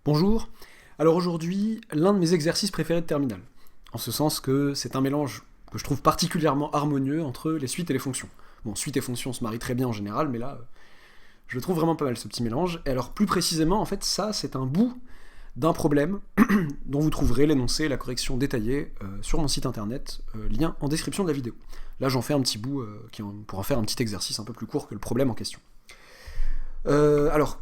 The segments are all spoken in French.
Bonjour. Alors aujourd'hui, l'un de mes exercices préférés de terminale. En ce sens que c'est un mélange que je trouve particulièrement harmonieux entre les suites et les fonctions. Bon, suite et fonction se marient très bien en général, mais là, je le trouve vraiment pas mal ce petit mélange. Et alors plus précisément, en fait, ça, c'est un bout d'un problème dont vous trouverez l'énoncé et la correction détaillée sur mon site internet, lien en description de la vidéo. Là, j'en fais un petit bout pour en faire un petit exercice un peu plus court que le problème en question. Alors,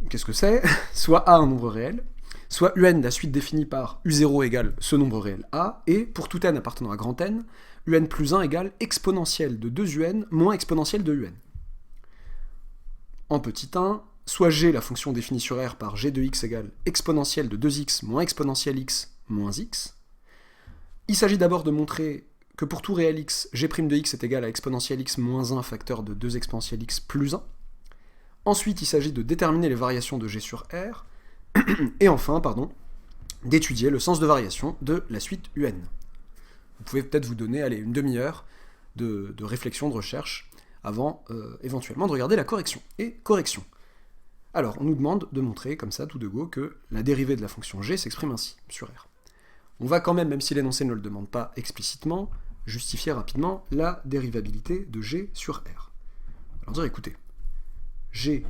qu'est-ce que c'est? Soit A un nombre réel, soit un la suite définie par u0 égale ce nombre réel A, et pour tout n appartenant à grand N, un plus 1 égale exponentielle de 2un moins exponentielle de un. En petit 1, soit g la fonction définie sur R par g de x égale exponentielle de 2x moins exponentielle x moins x. Il s'agit d'abord de montrer que pour tout réel x, g' de x est égal à exponentielle x moins 1 facteur de 2 exponentielle x plus 1. Ensuite, il s'agit de déterminer les variations de g sur R. Et enfin, d'étudier le sens de variation de la suite un. Vous pouvez peut-être vous donner une demi-heure de réflexion, de recherche, avant éventuellement de regarder la correction. Et correction. Alors, on nous demande de montrer, comme ça, tout de go, que la dérivée de la fonction g s'exprime ainsi, sur R. On va quand même si l'énoncé ne le demande pas explicitement, justifier rapidement la dérivabilité de g sur R. Alors dire, écoutez, g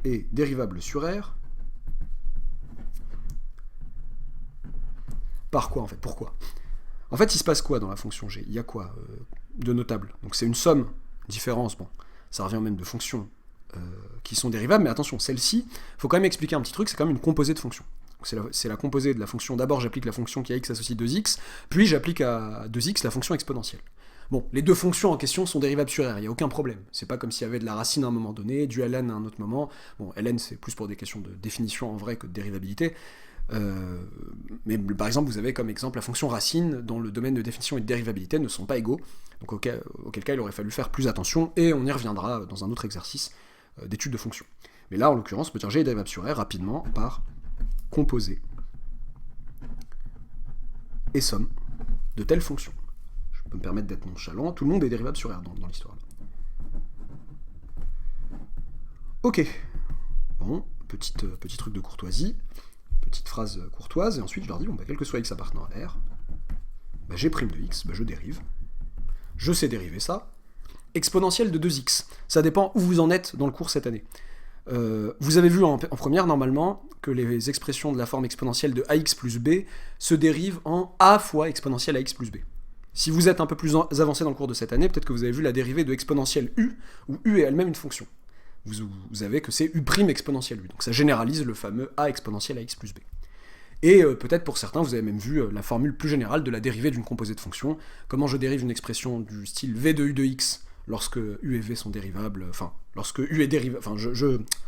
est dérivable sur R. Par quoi, en fait? Pourquoi? En fait, il se passe quoi dans la fonction g? Il y a quoi de notable? Donc c'est une somme, différence, bon, ça revient même de fonctions qui sont dérivables, mais attention, celle-ci, il faut quand même expliquer un petit truc, c'est quand même une composée de fonctions. C'est la composée de la fonction, d'abord j'applique la fonction qui a x associe 2x, puis j'applique à 2x la fonction exponentielle. Bon, les deux fonctions en question sont dérivables sur R, il n'y a aucun problème. C'est pas comme s'il y avait de la racine à un moment donné, du ln à un autre moment. Bon, ln c'est plus pour des questions de définition en vrai que de dérivabilité. Mais par exemple, vous avez comme exemple la fonction racine dont le domaine de définition et de dérivabilité ne sont pas égaux, donc auquel cas il aurait fallu faire plus attention, et on y reviendra dans un autre exercice d'étude de fonctions. Mais là, en l'occurrence, on peut dire g est dérivable sur R rapidement par composé et somme de telle fonction. Je peux me permettre d'être nonchalant, tout le monde est dérivable sur R dans l'histoire. Ok, bon, petit truc de courtoisie, petite phrase courtoise, et ensuite je leur dis, bon, quel que soit x appartenant à R, g' de x, je dérive, je sais dériver ça, exponentielle de 2x, ça dépend où vous en êtes dans le cours cette année. Vous avez vu en première, normalement, que les expressions de la forme exponentielle de ax plus b se dérivent en a fois exponentielle ax plus b. Si vous êtes un peu plus avancé dans le cours de cette année, peut-être que vous avez vu la dérivée de exponentielle u, où u est elle-même une fonction. Vous avez que c'est u' exponentielle u, donc ça généralise le fameux a exponentielle ax plus b. Et peut-être pour certains, vous avez même vu la formule plus générale de la dérivée d'une composée de fonctions, comment je dérive une expression du style v de u de x lorsque u et v sont dérivables, lorsque u est dérivable,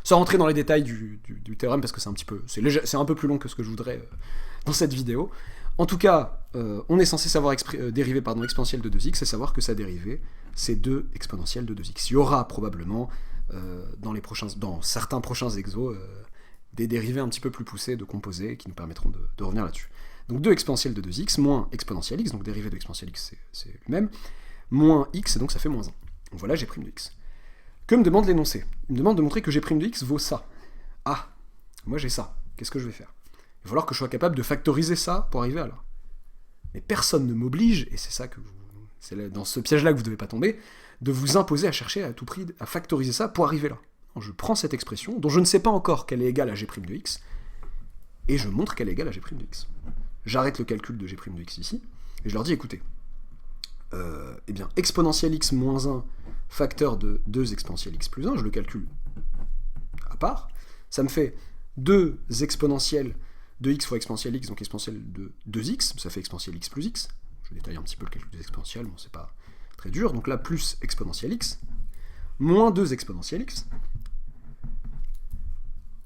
sans rentrer dans les détails du théorème, parce que c'est un peu plus long que ce que je voudrais dans cette vidéo. En tout cas, on est censé savoir dériver exponentielle de 2x, et savoir que sa dérivée, c'est 2 exponentielle de 2x. Il y aura probablement, dans certains prochains exos, des dérivées un petit peu plus poussées de composés qui nous permettront de revenir là-dessus. Donc 2 exponentielle de 2x moins exponentielle x, donc dérivée de exponentielle x, c'est lui-même, moins x, et donc ça fait moins 1. Donc voilà, g' de x. Que me demande l'énoncé? Il me demande de montrer que g' de x vaut ça. Ah, moi j'ai ça. Qu'est-ce que je vais faire? Il va falloir que je sois capable de factoriser ça pour arriver à là. Mais personne ne m'oblige, et c'est dans ce piège-là que vous ne devez pas tomber, de vous imposer à chercher à tout prix à factoriser ça pour arriver là. Je prends cette expression, dont je ne sais pas encore qu'elle est égale à g' de x, et je montre qu'elle est égale à g' de x. J'arrête le calcul de g' de x ici, et je leur dis, écoutez, exponentielle x moins 1 facteur de 2 exponentielle x plus 1, je le calcule à part, ça me fait 2 exponentielle de x fois exponentielle x, donc exponentielle de 2x, ça fait exponentielle x plus x, je détaille un petit peu le calcul des exponentielles, bon c'est pas très dur, donc là plus exponentielle x, moins 2 exponentielle x,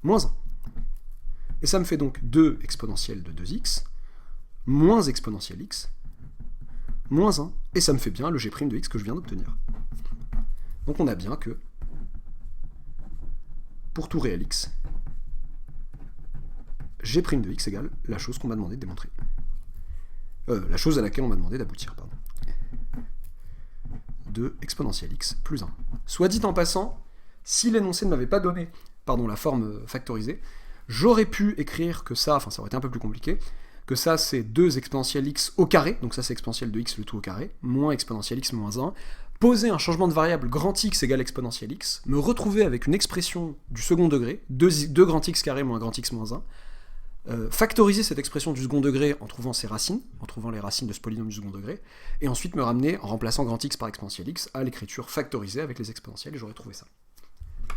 moins 1. Et ça me fait donc 2 exponentielle de 2x, moins exponentielle x, moins 1, et ça me fait bien le g' de x que je viens d'obtenir. Donc on a bien que, pour tout réel x, g' de x égale la chose qu'on m'a demandé de démontrer. La chose à laquelle on m'a demandé d'aboutir, pardon. De exponentielle x plus 1. Soit dit en passant, si l'énoncé ne m'avait pas donné la forme factorisée, J'aurais pu écrire que ça, enfin ça aurait été un peu plus compliqué, que ça c'est 2 exponentielle x au carré, donc ça c'est exponentielle de x le tout au carré, moins exponentielle x moins 1, poser un changement de variable grand x égale exponentielle x, me retrouver avec une expression du second degré, 2 grand x carré moins grand x moins 1, factoriser cette expression du second degré en trouvant ses racines, en trouvant les racines de ce polynôme du second degré, et ensuite me ramener, en remplaçant grand x par exponentielle x, à l'écriture factorisée avec les exponentielles, et j'aurais trouvé ça.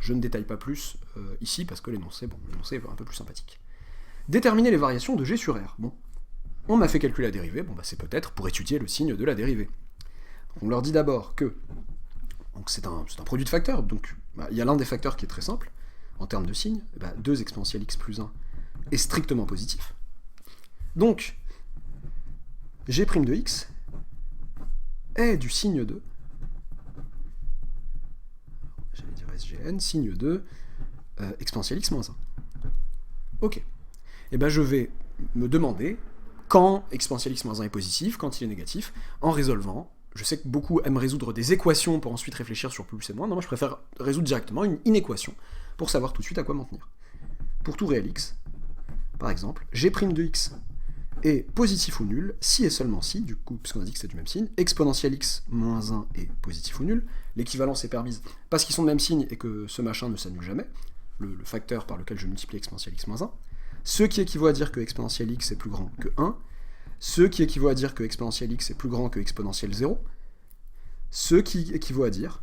Je ne détaille pas plus ici, parce que l'énoncé est un peu plus sympathique. Déterminer les variations de g sur r. Bon, on m'a fait calculer la dérivée, bon bah c'est peut-être pour étudier le signe de la dérivée. Donc on leur dit d'abord que c'est un produit de facteurs, donc bah, il y a l'un des facteurs qui est très simple, en termes de signe, bah, 2 exponentielle x plus 1 est strictement positif. Donc, g' de x est du signe de, j'allais dire SGN, signe de exponentielle x moins 1. Ok. Et ben je vais me demander quand exponentielle x moins 1 est positif, quand il est négatif, en résolvant. Je sais que beaucoup aiment résoudre des équations pour ensuite réfléchir sur plus et moins. Non, moi je préfère résoudre directement une inéquation pour savoir tout de suite à quoi m'en tenir. Pour tout réel x, par exemple, g' de x est positif ou nul si et seulement si, du coup, puisqu'on a dit que c'est du même signe, exponentielle x moins 1 est positif ou nul, l'équivalence est permise parce qu'ils sont de même signe et que ce machin ne s'annule jamais, le facteur par lequel je multiplie exponentielle x moins 1, ce qui équivaut à dire que exponentielle x est plus grand que 1, ce qui équivaut à dire que exponentielle x est plus grand que exponentielle 0, ce qui équivaut à dire,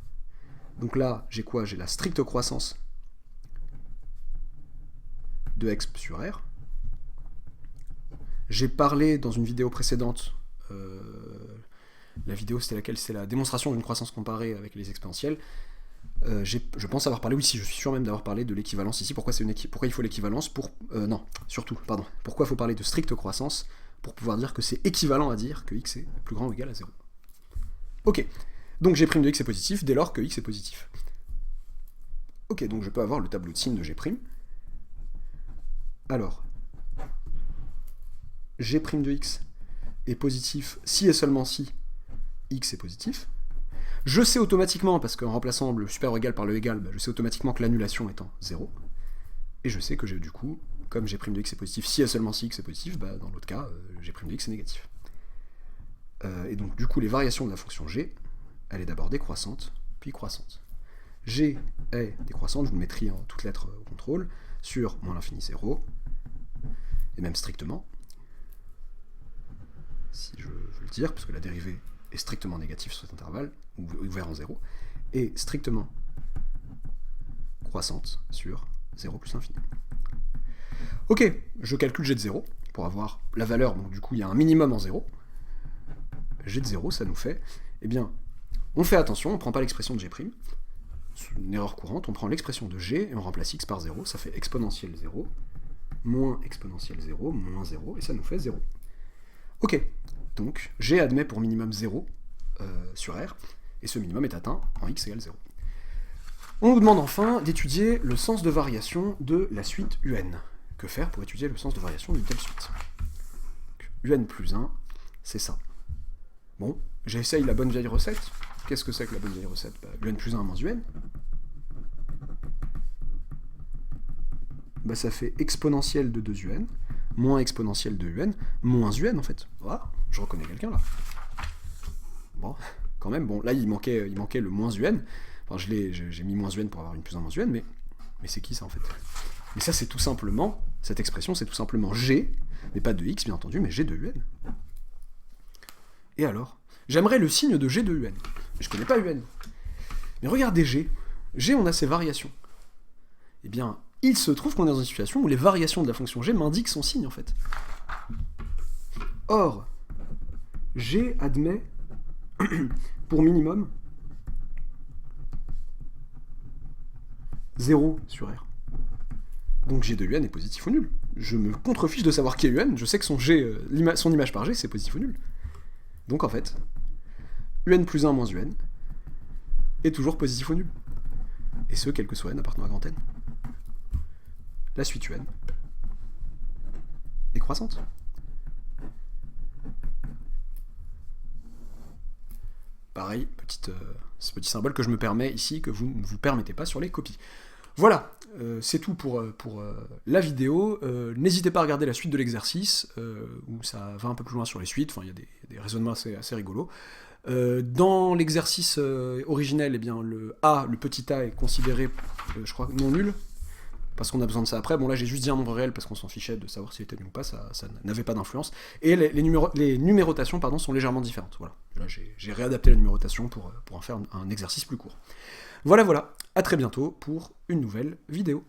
donc là, j'ai quoi? J'ai la stricte croissance de exp sur r. J'ai parlé dans une vidéo précédente, la vidéo c'était laquelle? C'est la démonstration d'une croissance comparée avec les exponentielles. Je pense avoir parlé, oui, si je suis sûr même d'avoir parlé de l'équivalence ici. Pourquoi il faut l'équivalence pour... non, surtout, pardon. Pourquoi il faut parler de stricte croissance? Pour pouvoir dire que c'est équivalent à dire que x est plus grand ou égal à 0. Ok, donc g' de x est positif dès lors que x est positif. Ok, donc je peux avoir le tableau de signes de g'. Alors, g' de x est positif si et seulement si x est positif. Je sais automatiquement, parce qu'en remplaçant le supérieur égal par le égal, je sais automatiquement que l'annulation étant 0. Et je sais que j'ai du coup, comme g' de x est positif si et seulement si x est positif, dans l'autre cas, g' de x est négatif. Et donc du coup, les variations de la fonction g, elle est d'abord décroissante, puis croissante. G est décroissante, je vous le mettrai en toutes lettres au contrôle, sur moins l'infini 0, et même strictement, si je veux le dire, parce que la dérivée est strictement négative sur cet intervalle, ou ouvert en 0, et strictement croissante sur 0 plus l'infini. Ok, je calcule g de 0, pour avoir la valeur, donc du coup il y a un minimum en 0. G de 0, ça nous fait, eh bien, on fait attention, on ne prend pas l'expression de g', c'est une erreur courante, on prend l'expression de g et on remplace x par 0, ça fait exponentielle 0, moins exponentielle 0, moins 0, et ça nous fait 0. Ok, donc g admet pour minimum 0 sur r, et ce minimum est atteint en x égale 0. On nous demande enfin d'étudier le sens de variation de la suite un. Que faire pour étudier le sens de variation d'une telle suite? Un plus 1, c'est ça. Bon, j'essaye la bonne vieille recette. Qu'est-ce que c'est que la bonne vieille recette? Un plus 1 moins un. Ça fait exponentielle de 2un, moins exponentielle de un, moins un en fait. Voilà, je reconnais quelqu'un là. Bon, quand même, bon, là il manquait le moins un. Enfin, j'ai mis moins un pour avoir une plus 1 moins un, mais c'est qui ça en fait? Mais ça c'est tout simplement, cette expression c'est tout simplement g, mais pas de x bien entendu, mais g de un. Et alors? J'aimerais le signe de g de un. Mais je connais pas un. Mais regardez g. G, on a ses variations. Eh bien, il se trouve qu'on est dans une situation où les variations de la fonction g m'indiquent son signe en fait. Or, g admet pour minimum 0 sur r. Donc g de un est positif ou nul. Je me contrefiche de savoir qui est un, je sais que son image par g c'est positif ou nul. Donc en fait, un plus 1 moins un est toujours positif ou nul. Et ce, quel que soit n appartenant à grand n. La suite un est croissante. Pareil, ce petit symbole que je me permets ici, que vous ne vous permettez pas sur les copies. Voilà, c'est tout pour la vidéo. N'hésitez pas à regarder la suite de l'exercice, où ça va un peu plus loin sur les suites, enfin il y a des raisonnements assez rigolos. Dans l'exercice originel, eh bien, le petit a est considéré, je crois, non nul, parce qu'on a besoin de ça après. Bon là j'ai juste dit un nombre réel parce qu'on s'en fichait de savoir s'il était nul ou pas, ça n'avait pas d'influence. Et les numérotations sont légèrement différentes. Voilà. Là j'ai réadapté la numérotation pour en faire un exercice plus court. Voilà, à très bientôt pour une nouvelle vidéo.